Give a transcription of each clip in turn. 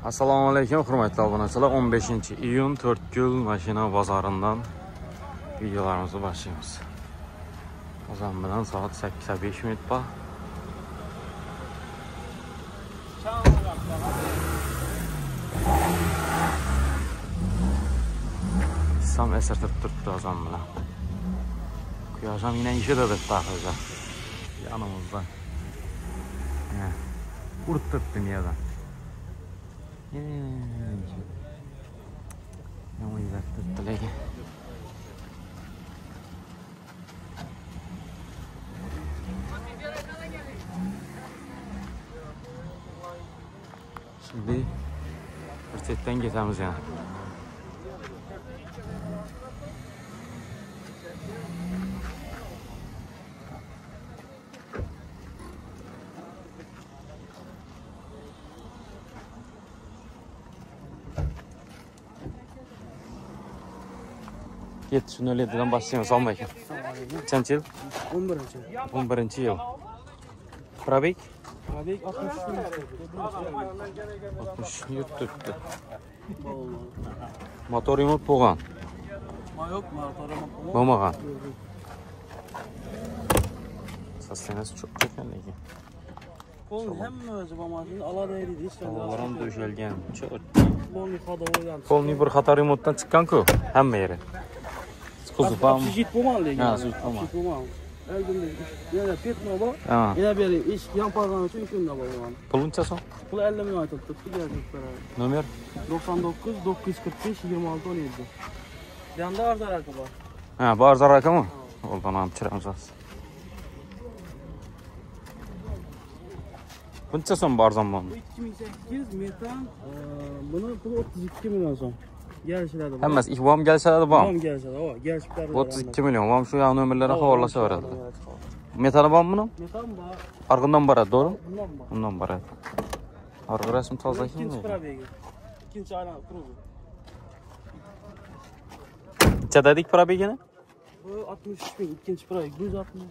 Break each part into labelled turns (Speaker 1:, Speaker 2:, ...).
Speaker 1: Assalomu alaykum hurmatli obunachilar. 15-iyun 4 mashina bozoridan videolarimizni boshlaymiz. O'zim bilan soat 8:05 bor. Sam esirtib turibdi o'zim bilan. Quyosh ham yine ishida deb taqirdi. Yanımızda. Urib turibdi yerdan. Yomon yuzatdi lekin. Şimdi bir chetdan ketamiz yana. Şunu öyle dedem başlayalım. Sağ olun. Kaç yıl? 11. yıl. Probek?
Speaker 2: Probek 60
Speaker 1: yurtturibdi. Motor remont bo'lgan.
Speaker 2: Yo'q, motor remont
Speaker 1: bo'lmagan. Sostenasi çok ekan lekin.
Speaker 2: Qo'lning hamma o'zi bo'lmasini oladi deydi, hech qanday.
Speaker 1: Qo'llar döşelgen.
Speaker 2: Qo'lni xadovoydan.
Speaker 1: Qo'lni bir xato remontdan chiqqan-ku, hamma yeri. Kuzup ham.
Speaker 2: Sujit bo'lgan lekin.
Speaker 1: Ha, sujit bo'lgan.
Speaker 2: Eldimde yana petno bor. Yana beri eshik yopilgani uchun shunda bo'lgan.
Speaker 1: Puluncha so'm?
Speaker 2: Pul 50 ming aytibdi, beradi.
Speaker 1: Nomer
Speaker 2: 99 945 26 17. Yanda arzar aka bor.
Speaker 1: Ha, bu arzar akami? Oldan ham chiqiramiz. Buncha so'm bu arzon bo'ldi.
Speaker 2: 2800 metan, buni puli 32 million so'm. Gelişlerde bu.
Speaker 1: Hammasi ish ham kelishadi bu.
Speaker 2: Ham gelişlerde, o gelişipler.
Speaker 1: 32 million. Ham shu yoq nomerlarga havolashaveradi. Metali bormi buni?
Speaker 2: Metan bor.
Speaker 1: Arqindan boradi, to'g'ri?
Speaker 2: Bundan bor.
Speaker 1: Undan boradi. Arqa rasm toza ekan.
Speaker 2: İkinci probegi. İkinci aylan kuruzu.
Speaker 1: Necha dedik probegini?
Speaker 2: Bu 63 bin, ikinci probeg 160.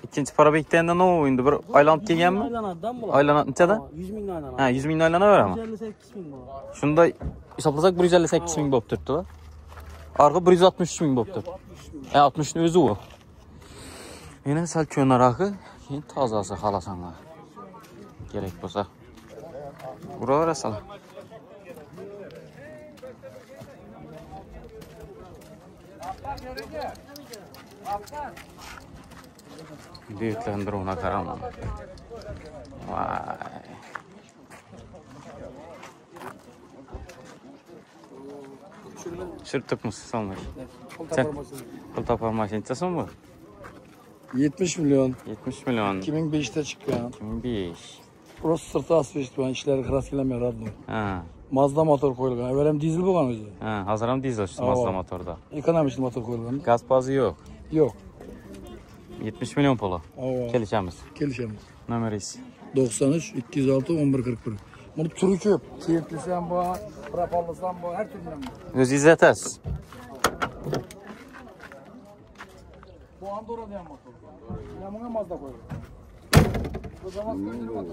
Speaker 1: İkinci probegda endi nima endi bir aylanib kelganmi?
Speaker 2: Aylanadidan bo'ladi.
Speaker 1: Aylanadi nechada?
Speaker 2: 100 ming aylanadi.
Speaker 1: Ha, 100 ming aylanaverami?
Speaker 2: 158 ming bor.
Speaker 1: Shunda hisoblasak 158 ming bo'lib turibdi-da. Arqa 163 ming bo'lib turibdi. 60 ni o'zi u. Yana sal ko'narog'i, keyin tozasi xalasanlar. Kerak bo'lsa. Uraverasizlar. Büyüklendiruna karamam. Vay. Sürtük müsün sanmış? Sen kıl tapar maşinçası mı?
Speaker 3: 70 milyon.
Speaker 1: 70 milyon.
Speaker 3: 2005'te çıkan.
Speaker 1: 2005.
Speaker 3: Burası sırtı asfalt ben işleri kıras gelemiyor radyo.
Speaker 1: Ha.
Speaker 3: Mazda motor koyulgan. Evvelem dizel bu özü.
Speaker 1: Ha, hazırım dizel şu Mazda motorda.
Speaker 3: Ekonomik motor koyulgan.
Speaker 1: Gaz bazı yok.
Speaker 3: Yok.
Speaker 1: 70 milyon pulu. Gelişemiz.
Speaker 3: Gelişemiz.
Speaker 1: Numarası.
Speaker 3: 93 206 1141. Bunu türü köp. Tiyetlisan bu, rapallısan bu, her türlü bu.
Speaker 1: Öz izletes.
Speaker 3: Bu Andorra diyen motor. Yamına Mazda koyulgan. Bu zaman koyulgan.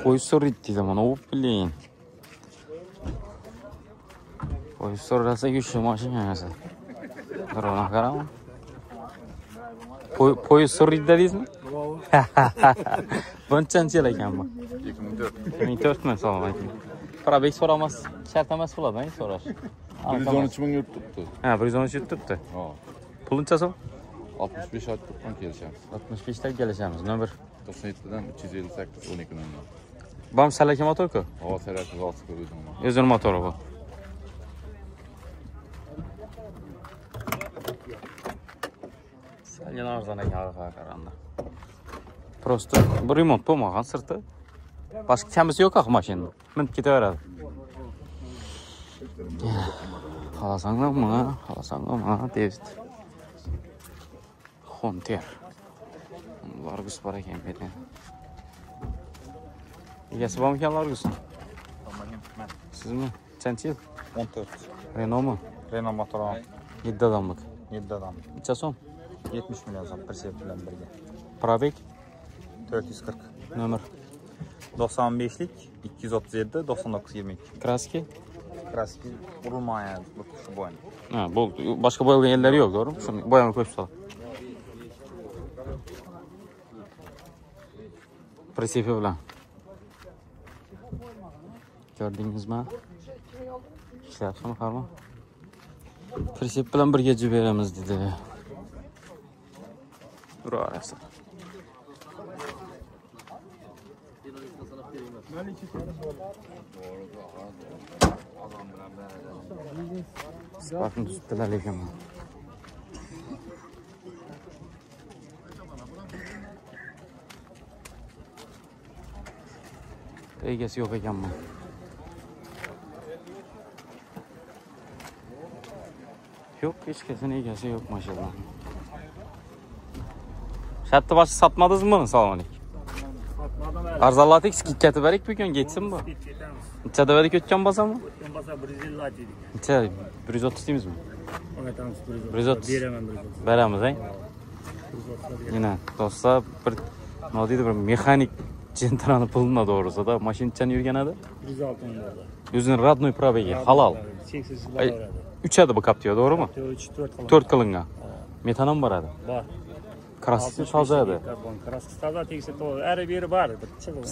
Speaker 1: Pois sorritti zaman o bilin. Pois sorrasa güçlü maşina yasa. Duruna karam. Pois sorritti dediniz mi? Bunçançı ekan bu.
Speaker 4: 2004.
Speaker 1: 2004 mi sonra? Probek soramaz, şart emas bo'ladi, ha, so'rash.
Speaker 4: 113 ming yurtibdi.
Speaker 1: Ha, 113 yurtibdi.
Speaker 4: Ha.
Speaker 1: Puluncha so'm?
Speaker 4: 65 aytibman kelishamiz.
Speaker 1: 65 ta kelishamiz. Nomer
Speaker 4: 97dan 358 12 numar.
Speaker 1: Bam salaki motor-ku?
Speaker 4: Havo sarasi g'oz ko'rdim.
Speaker 1: O'zini motori bu. Salgan arzon ekan qaraganda. Prosta bir remont bo'lmagan sirti. Boshqa kamisi yo'q-ku mashinani. Minib ketaveradi. Xalasanglarmi, David. Hunter. Largus bor ekan bu yerda. Egasi bormi ekan Largusning? Sizmi? Qancha yil?
Speaker 5: 14.
Speaker 1: Renaultmi?
Speaker 5: Renault motoron.
Speaker 1: 7 odamlik.
Speaker 5: 7 odam.
Speaker 1: Necha so'm?
Speaker 5: 70 milyon so'm bir set bilan birga.
Speaker 1: Probek
Speaker 5: 440.
Speaker 1: Nömr.
Speaker 5: 95'lik 237 99 22.
Speaker 1: Kraski?
Speaker 5: Kraski vurulmayan şu boyun.
Speaker 1: Ha, bu başka boyalgan yerleri yok, doğru mu? Şunu boyama koyup sal. Presepi bilan. Gördingizmi? İşlayapsizmi, Farmon? Presep bilan birga jib beramiz dedi. Urarasiz. Bakın tuttular lekin. Egasi yo'q ekanmi? Yo'q, hech kimning egasi yo'q mashallah. Shatta boshi satmadingizmi buni? Assalomu alaykum.
Speaker 2: Satmadım.
Speaker 1: Arzonlatik skidkatib berik bugun, ketsin bu. Nechada berik o'tgan bo'lsami?
Speaker 2: O'tgan bo'lsa 150 aytdik.
Speaker 1: Necha? 130 deymizmi?
Speaker 2: Aytamiz 130.
Speaker 1: 130.
Speaker 2: Beraman 130.
Speaker 1: Beramiz, ha?
Speaker 2: 130.
Speaker 1: Yine do'stlar bir nima deydi, bir mexanik jentrani pulini to'g'risida mashinachani yurgan edi.
Speaker 2: 106 mingda.
Speaker 1: O'zining родной probegi halol.
Speaker 2: Cheksiz bajaradi.
Speaker 1: Uchadi bu Captiva, to'g'rimi? 4 qilingan. Metan ham boradi.
Speaker 2: Bor.
Speaker 1: Kraski toza edi.
Speaker 2: Kraski toza, tegsa to'g'ri. Ari beri bor.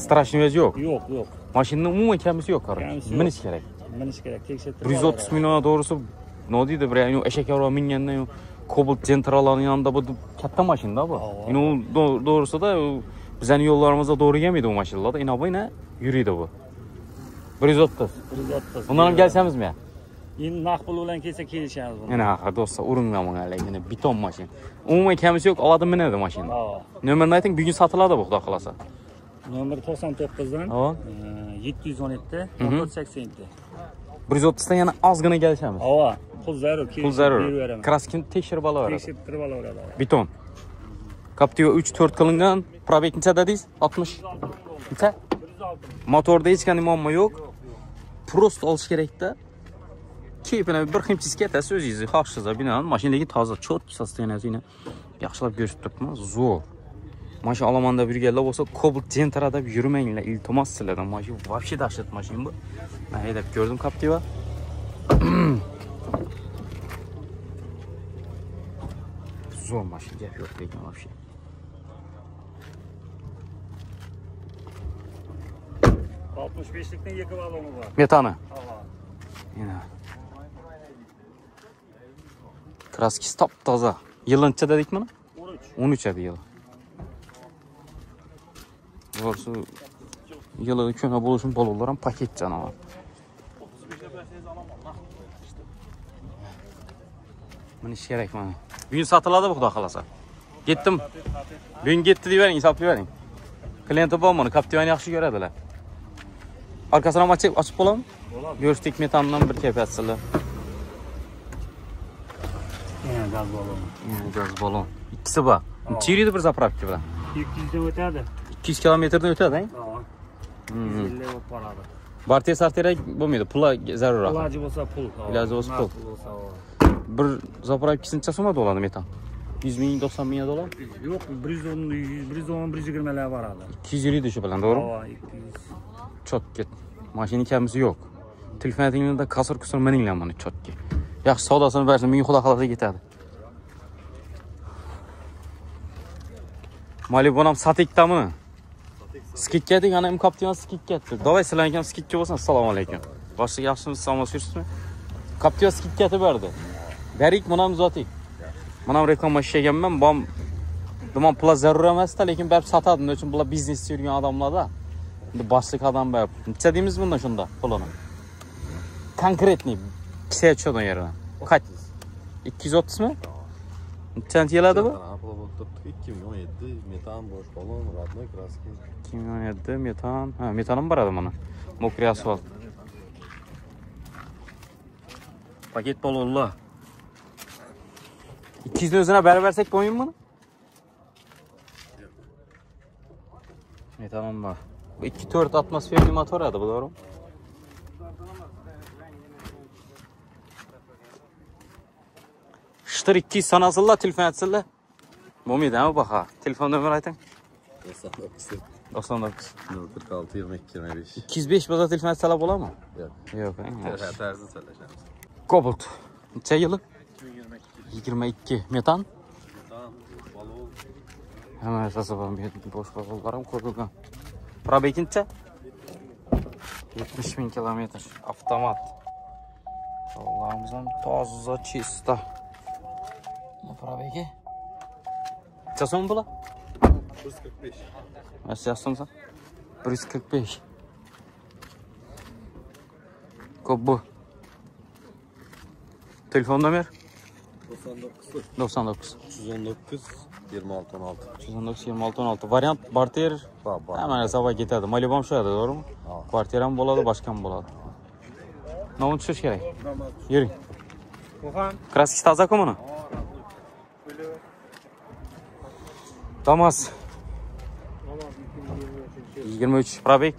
Speaker 1: Strashnoy yo'q.
Speaker 2: Yo'q, yo'q.
Speaker 1: Mashinaning umuman kamisi yo'q, qarang. Minish kerak.
Speaker 2: Minish kerak. Tegsa
Speaker 1: 130 million to'g'risi nima deydi, bir yani eshakavro mingandan Cobalt Gentra'larning yanında bu katta mashina bu. Yine doğrusida bizning yo'llarimizda to'g'ri kelmaydi bu mashinalarda. Inobayna yuriydi bu. 130.
Speaker 2: 130.
Speaker 1: Bundan ham kelsamizmi?
Speaker 2: Endi naq pul bilan kelsa kelishamiz buni.
Speaker 1: Yana haqi do'stlar, uringan lekin beton mashina. Umuman kamisi yo'q, oladi minadi mashina. Nomerini ayting, bugun sotiladi bu, xudo xolasa.
Speaker 2: Nomer 99 dan 717 1487.
Speaker 1: 130 dan yana ozgina kelishamiz.
Speaker 2: Ava, pul zarur.
Speaker 1: Pul zarur. Kraskini tekshirib olaveradi.
Speaker 2: Tekshirib olaveradi.
Speaker 1: Beton. Captiva 3-4 qilingan, probeg necha dedingiz? 60. Necha?
Speaker 2: 106.
Speaker 1: Motorda hech qanday muammo yo'q. Prost olish kerak-da. Keyfini bir ximchiska etasiz o'zingiz, xohishingiz bilan mashinadagi toza, cho'tki sostoyaniyasini yaxshilab ko'rsatib turibman. Zo'r. Mashina olomanda yurganlar bo'lsa, Cobalt Gentra deb yurmanglar, iltimos sizlardan. Mashina вообще dahshat mashina bu. Men haydab ko'rdim Captiva. Zo'r mashina, gap yo'q lekin вообще.
Speaker 2: Likning iki baloni bor.
Speaker 1: Metani.
Speaker 2: Ava.
Speaker 1: Yana. Kraski top toza. Yılıncha dedik mi? 13 edi yıl. Doğrusu yılı köne buluşun bolalar ham paket canavar. Mana ish kerak mana. Bugun sotiladi bu, xudo xolasa. Ketdim. Bugun ketdi deb bering, hisoblayvering. Klienti bormi? Captivani yaxshi ko'radilar. Arkasini ham ochib bo'ladimi?
Speaker 2: Bo'ladi.
Speaker 1: Go'shtlik metandan bir kepatsizlar.
Speaker 2: Yana gaz baloni.
Speaker 1: Yani gaz balon. İkisi bor. Necha yuradi bir zapravka bilan?
Speaker 2: 200 dan o'tadi.
Speaker 1: 200 kilometrdan o'tadi, ha?
Speaker 2: Ha. 150 o'tib boradi.
Speaker 1: Barter sartera bo'lmaydi, pula zarurroq.
Speaker 2: Iloji bo'lsa pul.
Speaker 1: Iloji bo'lsa pul. Bir zapravkasi necha so'mda bo'ladi metan? 100 ming, 90 ming dollar?
Speaker 2: Yo'q, 110, 120 lar boradi.
Speaker 1: 200 yuradi shu bilan, to'g'rimi?
Speaker 2: Ha, 200.
Speaker 1: Chotki. Mashina kamisi yo'q. Telefoningizni kasr-kusr mininglar mana chotki. Yaxshi savdosini bersin, menga xudo xolasa ketadi. Malibon ham satikdami? Skidka deng, ana Captiva skidkatdi. Davay sizlarga ham skidka bo'lsin. Assalomu alaykum. Boshqa yaxshimisiz, salomlashib yursizmi? Captiva skidkati berdi. Berik mana ham zotik. Mana ham reklama ishlaganman, bom dumon pul zarur emas-da, lekin berib sotadi. Nima uchun bular biznesda yurgan odamlarda. Endi boshliq odam berib. Necha deymiz bundan shunda pulini? Konkretniy kisiga tushadigan yerdan. Qach? 230 mi? Necha keladi bu?
Speaker 4: 2017 metan bosh balon, родной краски.
Speaker 1: 2017 metan. Ha, metan ham boradi mana. Mokriy asfalt. Paket balonlar. 200 ni o'zina berib bersak bo'lmaymi buni? Metan ham bor. Bu 2-4 atmosferli motor edi, bu to'g'rimi? Shtir 200 sanasizlar, telefon atsizlar. Bo'lmaydi-mi baha? Telefon nomer ayting. 99.
Speaker 4: 46 22 25.
Speaker 1: 205 baza telefon talab bo'ladimi?
Speaker 4: Yo'q.
Speaker 1: Yo'q.
Speaker 4: Tarzı söyleyeceğim.
Speaker 1: Cobalt. Necha yili? 22. Metan?
Speaker 4: Balon.
Speaker 1: Hamma narsasi bor. Bosh balonlar ham qo'yilgan. Probekingcha 70 ming kilometr. Avtomat. Balonlarimiz ham toza, chista. Probegi. Necha so'm bo'la?
Speaker 4: 145.
Speaker 1: Nasıl yazsın sen? 145. Kop bu. Telefon numara? 99.
Speaker 4: 319 26 16.
Speaker 1: 319 26 16. Variant barter.
Speaker 4: Var.
Speaker 1: Hemen sabah getirdi. Malibam şu anda doğru mu? Barter hem boladı, başka mı boladı? Ne oldu şu gerek? Yürü. Kraski taze kumunu. Damas. 23 probek.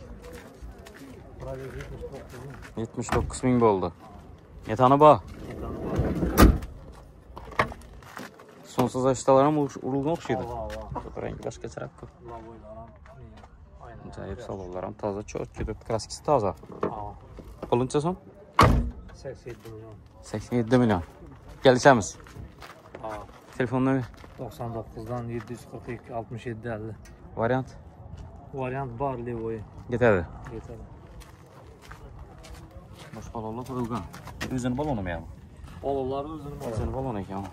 Speaker 1: 79 ming bo'ldi. Metani bor. Sonsiz ashtalar ham urilgan o'xshaydi. Rangi boshqacharoq ko'p. Ajoyib salonlar ham toza, cho'tki, kraskasi toza. Qo'lincha so'm?
Speaker 2: 87 million.
Speaker 1: 87 million. Kelishamiz. Telefon nomeri?
Speaker 2: 99 dan 742 67 50.
Speaker 1: Variant?
Speaker 2: Variant bor levoy.
Speaker 1: Yetadi.
Speaker 2: Yetadi.
Speaker 1: Bosh balonlar qurilgan. O'zini balonimi ham?
Speaker 2: Balonlar o'zini
Speaker 1: balon ekan.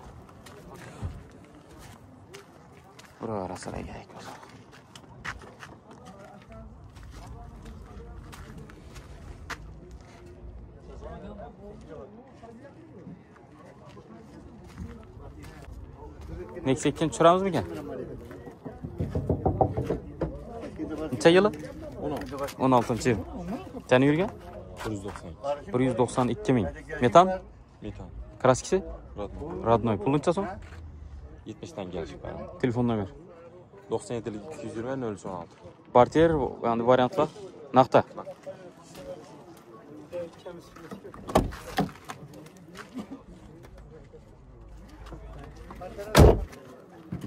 Speaker 1: Buralara sıra gerek o zaman. Nexia 2'ni tushiramiz mi ekan? Necha yili? 16 yil. Qani yurgan?
Speaker 4: 190.
Speaker 1: 192 ming. Metan?
Speaker 4: Metan.
Speaker 1: Kraskisi? Родной. Pul necha so'm?
Speaker 4: 70'ten gelecek bana.
Speaker 1: Telefon nomer?
Speaker 4: 97 220 016.
Speaker 1: Barter, yani variantlar. Naqta.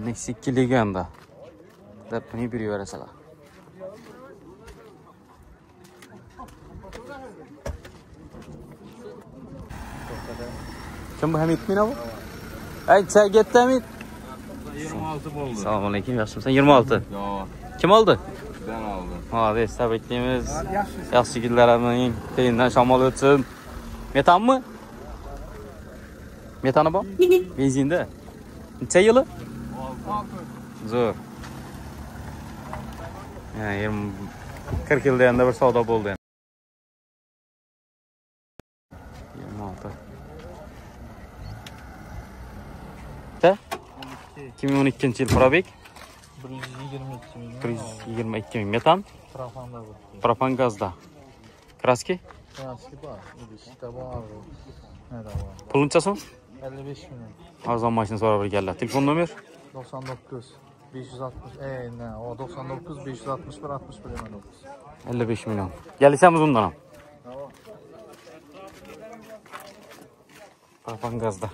Speaker 1: Nexia 2 legenda. Deb buni bir yo'rasalar. Kim bu Hamid mi bu? Ay, sen getdi Hamid.
Speaker 2: 26 bo'ldi.
Speaker 1: Assalomu alaykum, yaxshimisan? 26.
Speaker 4: Yo,
Speaker 1: Kim oldi?
Speaker 4: ben aldım.
Speaker 1: Hadi, tabriklaymiz. Yaxshi yillarning teyindan shamol o'tsin. Metanmi? Metani bor? Benzinda. Necha yili? 6. Zo'r. Ya, 40 yilda endi bir savdo bo'ldi. 26. Ta? 2012 yil probek.
Speaker 2: 122 million.
Speaker 1: 122 ming. Metan?
Speaker 2: Profanda bu.
Speaker 1: Propan gazda. Kraski?
Speaker 2: Kraski bor. İşte bor. Ne de var?
Speaker 1: Pul necha so'm?
Speaker 2: 55 million.
Speaker 1: Arzon mashina so'rab berganlar. Telefon nomer?
Speaker 2: 99 560 ne o 99 561 61 9.
Speaker 1: 55 milyon. Gelişemiz bundan ham.
Speaker 2: Tamam.
Speaker 1: Propan gazda.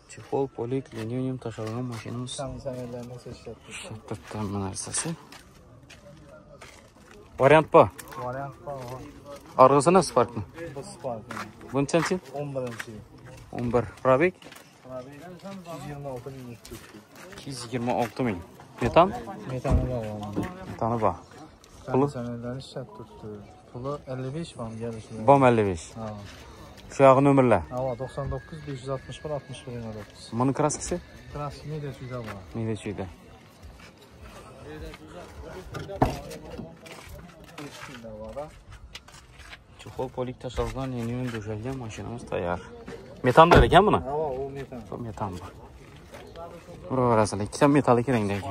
Speaker 1: Çifol, polik, linium taşıyan maşinamiz.
Speaker 2: Sen ellerine seçeceksin.
Speaker 1: Şartlardan narsasi. Variant bu.
Speaker 2: Variant var.
Speaker 1: Argısı nasıl farklı?
Speaker 2: Bu Spark.
Speaker 1: Bunun için
Speaker 2: 11.
Speaker 1: 11. Probek?
Speaker 2: 126 bin.
Speaker 1: 226 bin. Metan?
Speaker 2: Metanı var.
Speaker 1: Metanı var. Pulu?
Speaker 2: Sen ellerini şart tuttu. Pulu 55 var gelişinde.
Speaker 1: Bom 55.
Speaker 2: Ha.
Speaker 1: Şu yağın ömürle.
Speaker 2: Hava 99 561 61 9.
Speaker 1: Bunun kraskisi?
Speaker 2: Kraski ne de şurada var.
Speaker 1: Neydi şuydu? Çifol, polik taşıyan linium döşelgen maşinamız tayar. Metan da ekan buni?
Speaker 2: Hava o metan.
Speaker 1: Bu metan bu. Buralar asıl. İki tane metalik rengdeki.